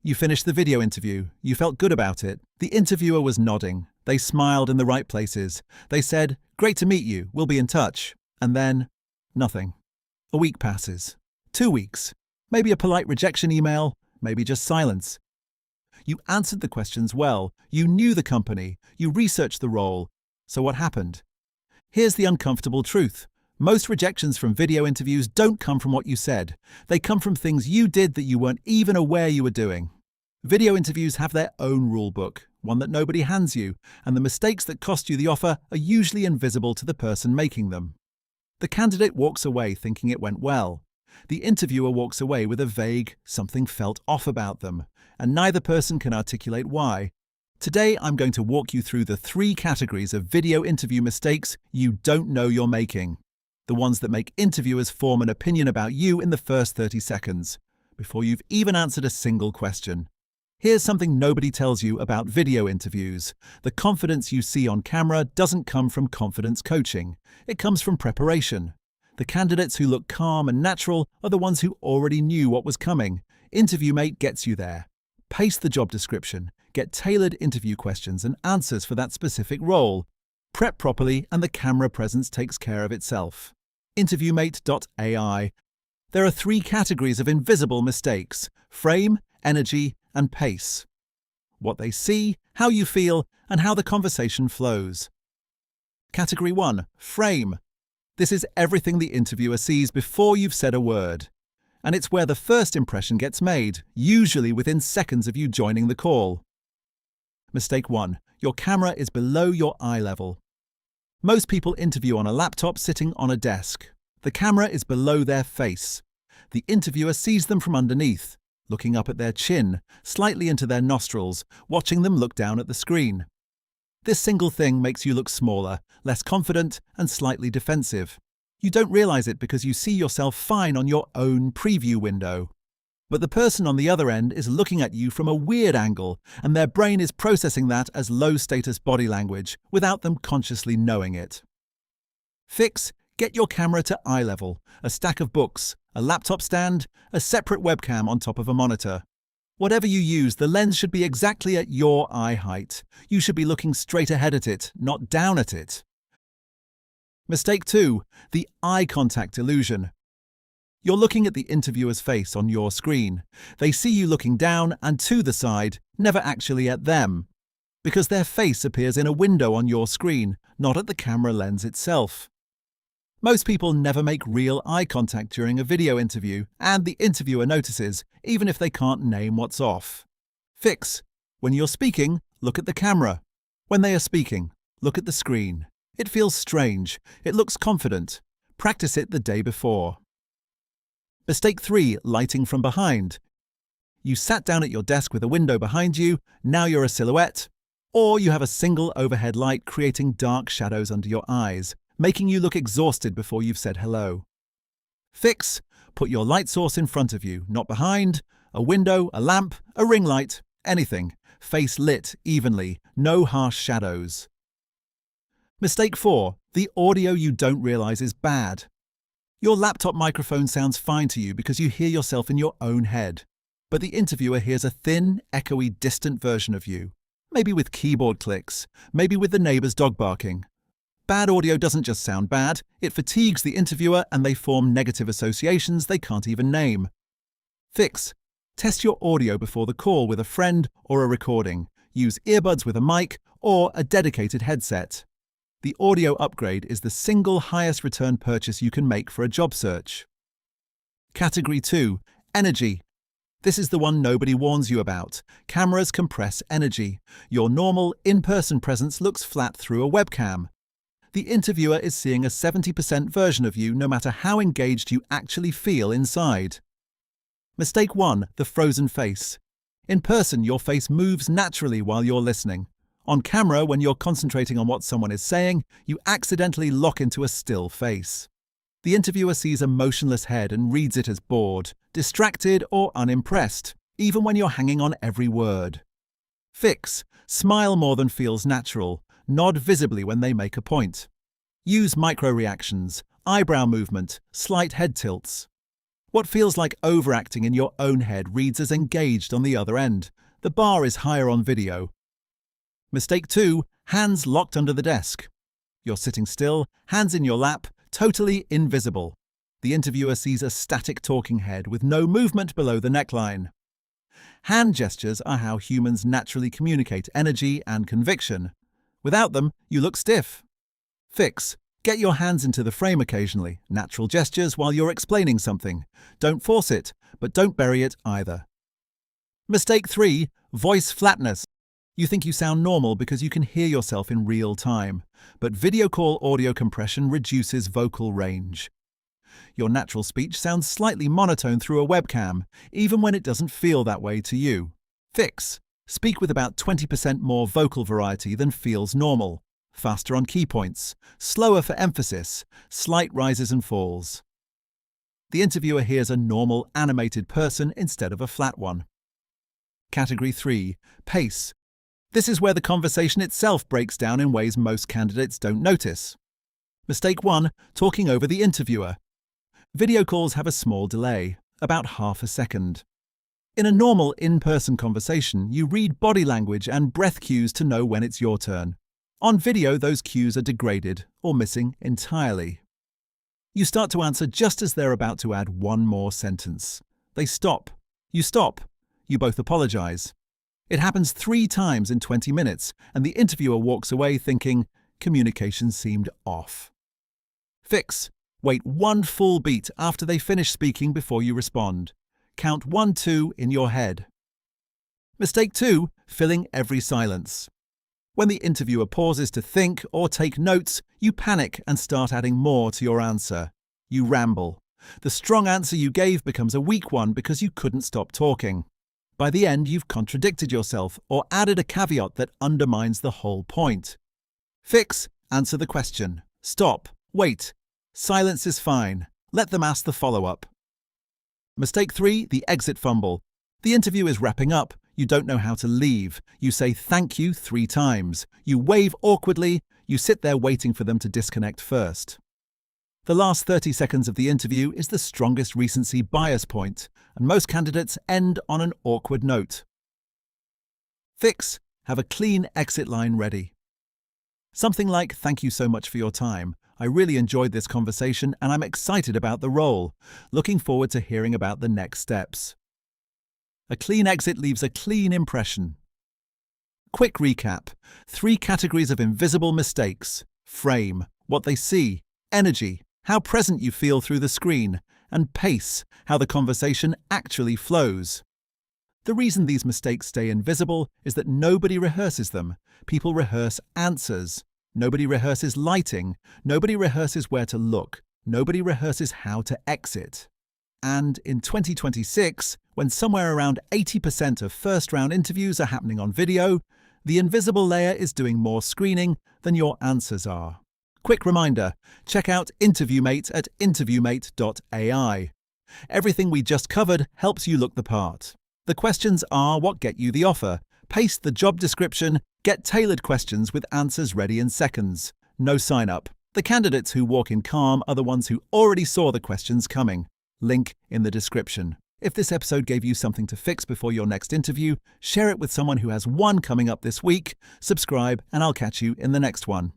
You finished the video interview. You felt good about it. The interviewer was nodding. They smiled in the right places. They said, "Great to meet you. We'll be in touch." And then, nothing. A week passes. 2 weeks. Maybe a polite rejection email. Maybe just silence. You answered the questions well. You knew the company. You researched the role. So what happened? Here's the uncomfortable truth. Most rejections from video interviews don't come from what you said. They come from things you did that you weren't even aware you were doing. Video interviews have their own rule book, one that nobody hands you, and the mistakes that cost you the offer are usually invisible to the person making them. The candidate walks away thinking it went well. The interviewer walks away with a vague, something felt off about them, and neither person can articulate why. Today, I'm going to walk you through the 3 categories of video interview mistakes you don't know you're making. The ones that make interviewers form an opinion about you in the first 30 seconds, before you've even answered a single question. Here's something nobody tells you about video interviews. The confidence you see on camera doesn't come from confidence coaching. It comes from preparation. The candidates who look calm and natural are the ones who already knew what was coming. InterviewMate gets you there. Paste the job description. Get tailored interview questions and answers for that specific role. Prep properly and the camera presence takes care of itself. InterviewMate.ai. There are 3 categories of invisible mistakes: frame, energy, and pace. What they see, how you feel, and how the conversation flows. Category 1. Frame. This is everything the interviewer sees before you've said a word. And it's where the first impression gets made, usually within seconds of you joining the call. Mistake 1. Your camera is below your eye level. Most people interview on a laptop sitting on a desk. The camera is below their face. The interviewer sees them from underneath, looking up at their chin, slightly into their nostrils, watching them look down at the screen. This single thing makes you look smaller, less confident, and slightly defensive. You don't realize it because you see yourself fine on your own preview window. But the person on the other end is looking at you from a weird angle, and their brain is processing that as low-status body language without them consciously knowing it. Fix: get your camera to eye level, a stack of books, a laptop stand, a separate webcam on top of a monitor. Whatever you use, the lens should be exactly at your eye height. You should be looking straight ahead at it, not down at it. Mistake 2. The eye contact illusion. You're looking at the interviewer's face on your screen. They see you looking down and to the side, never actually at them. Because their face appears in a window on your screen, not at the camera lens itself. Most people never make real eye contact during a video interview, and the interviewer notices, even if they can't name what's off. Fix: when you're speaking, look at the camera. When they are speaking, look at the screen. It feels strange. It looks confident. Practice it the day before. Mistake 3. Lighting from behind. You sat down at your desk with a window behind you, now you're a silhouette. Or you have a single overhead light creating dark shadows under your eyes, making you look exhausted before you've said hello. Fix: put your light source in front of you, not behind. A window, a lamp, a ring light, anything. Face lit evenly, no harsh shadows. Mistake 4. The audio you don't realize is bad. Your laptop microphone sounds fine to you because you hear yourself in your own head. But the interviewer hears a thin, echoey, distant version of you. Maybe with keyboard clicks, maybe with the neighbor's dog barking. Bad audio doesn't just sound bad, it fatigues the interviewer and they form negative associations they can't even name. Fix: test your audio before the call with a friend or a recording. Use earbuds with a mic or a dedicated headset. The audio upgrade is the single highest return purchase you can make for a job search. Category 2. Energy. This is the one nobody warns you about. Cameras compress energy. Your normal, in-person presence looks flat through a webcam. The interviewer is seeing a 70% version of you no matter how engaged you actually feel inside. Mistake 1. The frozen face. In person, your face moves naturally while you're listening. On camera, when you're concentrating on what someone is saying, you accidentally lock into a still face. The interviewer sees a motionless head and reads it as bored, distracted, or unimpressed, even when you're hanging on every word. Fix: smile more than feels natural. Nod visibly when they make a point. Use micro-reactions, eyebrow movement, slight head tilts. What feels like overacting in your own head reads as engaged on the other end. The bar is higher on video. Mistake 2, hands locked under the desk. You're sitting still, hands in your lap, totally invisible. The interviewer sees a static talking head with no movement below the neckline. Hand gestures are how humans naturally communicate energy and conviction. Without them, you look stiff. Fix. Get your hands into the frame occasionally, natural gestures while you're explaining something. Don't force it, but don't bury it either. Mistake 3, voice flatness. You think you sound normal because you can hear yourself in real time, but video call audio compression reduces vocal range. Your natural speech sounds slightly monotone through a webcam, even when it doesn't feel that way to you. Fix. Speak with about 20% more vocal variety than feels normal. Faster on key points, slower for emphasis, slight rises and falls. The interviewer hears a normal, animated person instead of a flat one. Category 3, pace. This is where the conversation itself breaks down in ways most candidates don't notice. Mistake 1, talking over the interviewer. Video calls have a small delay, about half a second. In a normal in-person conversation, you read body language and breath cues to know when it's your turn. On video, those cues are degraded or missing entirely. You start to answer just as they're about to add one more sentence. They stop. You stop. You both apologize. It happens 3 times in 20 minutes, and the interviewer walks away thinking, communication seemed off. Fix. Wait 1 full beat after they finish speaking before you respond. Count 1, 2 in your head. Mistake 2, filling every silence. When the interviewer pauses to think or take notes, you panic and start adding more to your answer. You ramble. The strong answer you gave becomes a weak one because you couldn't stop talking. By the end, you've contradicted yourself or added a caveat that undermines the whole point. Fix. Answer the question. Stop. Wait. Silence is fine. Let them ask the follow-up. Mistake 3, the exit fumble. The interview is wrapping up. You don't know how to leave. You say thank you 3 times. You wave awkwardly. You sit there waiting for them to disconnect first. The last 30 seconds of the interview is the strongest recency bias point, and most candidates end on an awkward note. Fix. Have a clean exit line ready. Something like, thank you so much for your time. I really enjoyed this conversation and I'm excited about the role. Looking forward to hearing about the next steps. A clean exit leaves a clean impression. Quick recap. 3 categories of invisible mistakes. Frame, what they see. Energy, how present you feel through the screen. And pace, how the conversation actually flows. The reason these mistakes stay invisible is that nobody rehearses them. People rehearse answers. Nobody rehearses lighting. Nobody rehearses where to look. Nobody rehearses how to exit. And in 2026, when somewhere around 80% of first-round interviews are happening on video, the invisible layer is doing more screening than your answers are. Quick reminder, check out InterviewMate at interviewmate.ai. Everything we just covered helps you look the part. The questions are what get you the offer. Paste the job description, get tailored questions with answers ready in seconds. No sign-up. The candidates who walk in calm are the ones who already saw the questions coming. Link in the description. If this episode gave you something to fix before your next interview, share it with someone who has one coming up this week, subscribe, and I'll catch you in the next one.